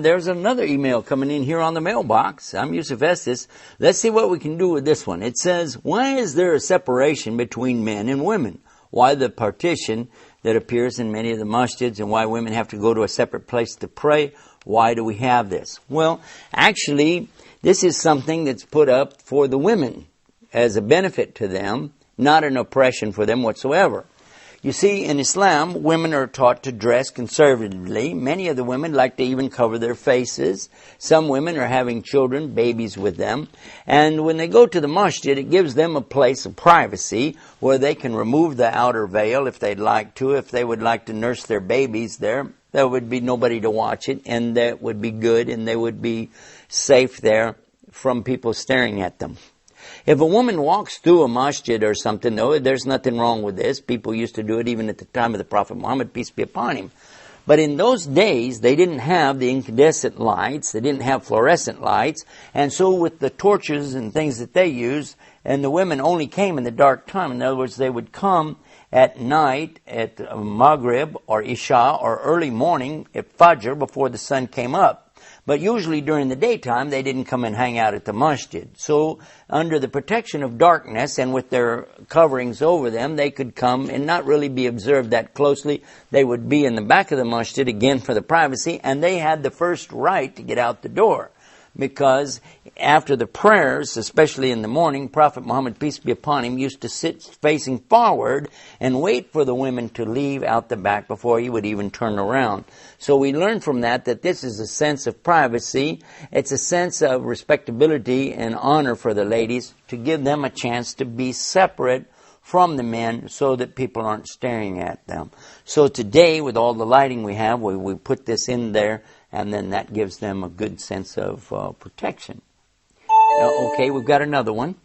there's another email coming in here on the mailbox. I'm Yusuf Estes. Let's see what we can do with this one. It says, why is there a separation between men and women? Why the partition that appears in many of the masjids, and why women have to go to a separate place to pray? Why do we have this? Well, actually, this is something that's put up for the women as a benefit to them, not an oppression for them whatsoever. You see, in Islam, women are taught to dress conservatively. Many of the women like to even cover their faces. Some women are having children, babies with them. And when they go to the masjid, it gives them a place of privacy where they can remove the outer veil if they'd like to. If they would like to nurse their babies there would be nobody to watch it, and that would be good, and they would be safe there from people staring at them. If a woman walks through a masjid or something, though, there's nothing wrong with this. People used to do it even at the time of the Prophet Muhammad, peace be upon him. But in those days, they didn't have the incandescent lights, they didn't have fluorescent lights, and so with the torches and things that they used, and the women only came in the dark time. In other words, they would come at night, at Maghrib or Isha or early morning at Fajr before the sun came up. But usually during the daytime, they didn't come and hang out at the masjid. So under the protection of darkness and with their coverings over them, they could come and not really be observed that closely. They would be in the back of the masjid, again for the privacy, and they had the first right to get out the door. Because after the prayers, especially in the morning, Prophet Muhammad, peace be upon him, used to sit facing forward and wait for the women to leave out the back before he would even turn around. So we learn from that this is a sense of privacy. It's a sense of respectability and honor for the ladies to give them a chance to be separate from the men so that people aren't staring at them. So today, with all the lighting we have, we put this in there, and then that gives them a good sense of protection. Okay, we've got another one.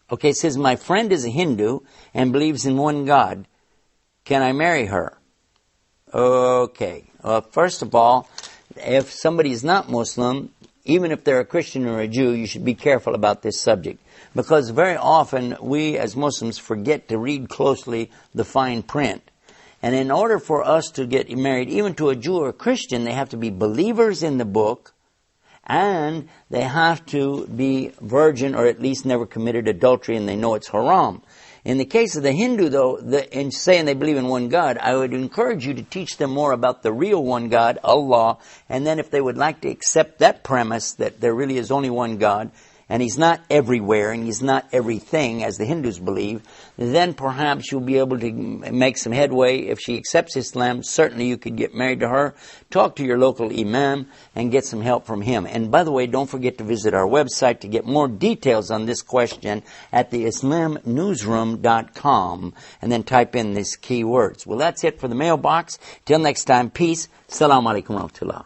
Okay, it says, my friend is a Hindu and believes in one God. Can I marry her? Okay. First of all, if somebody is not Muslim, even if they're a Christian or a Jew, you should be careful about this subject. Because very often we as Muslims forget to read closely the fine print. And in order for us to get married, even to a Jew or a Christian, they have to be believers in the book, and they have to be virgin or at least never committed adultery, and they know it's haram. In the case of the Hindu, though, in saying they believe in one God, I would encourage you to teach them more about the real one God, Allah, and then if they would like to accept that premise that there really is only one God, and He's not everywhere, and He's not everything, as the Hindus believe, then perhaps you'll be able to make some headway. If she accepts Islam, certainly you could get married to her. Talk to your local imam and get some help from him. And by the way, don't forget to visit our website to get more details on this question at theislamnewsroom.com, and then type in these key words. Well, that's it for the mailbox. Till next time, peace. Assalamu alaikum wa rahmatullah.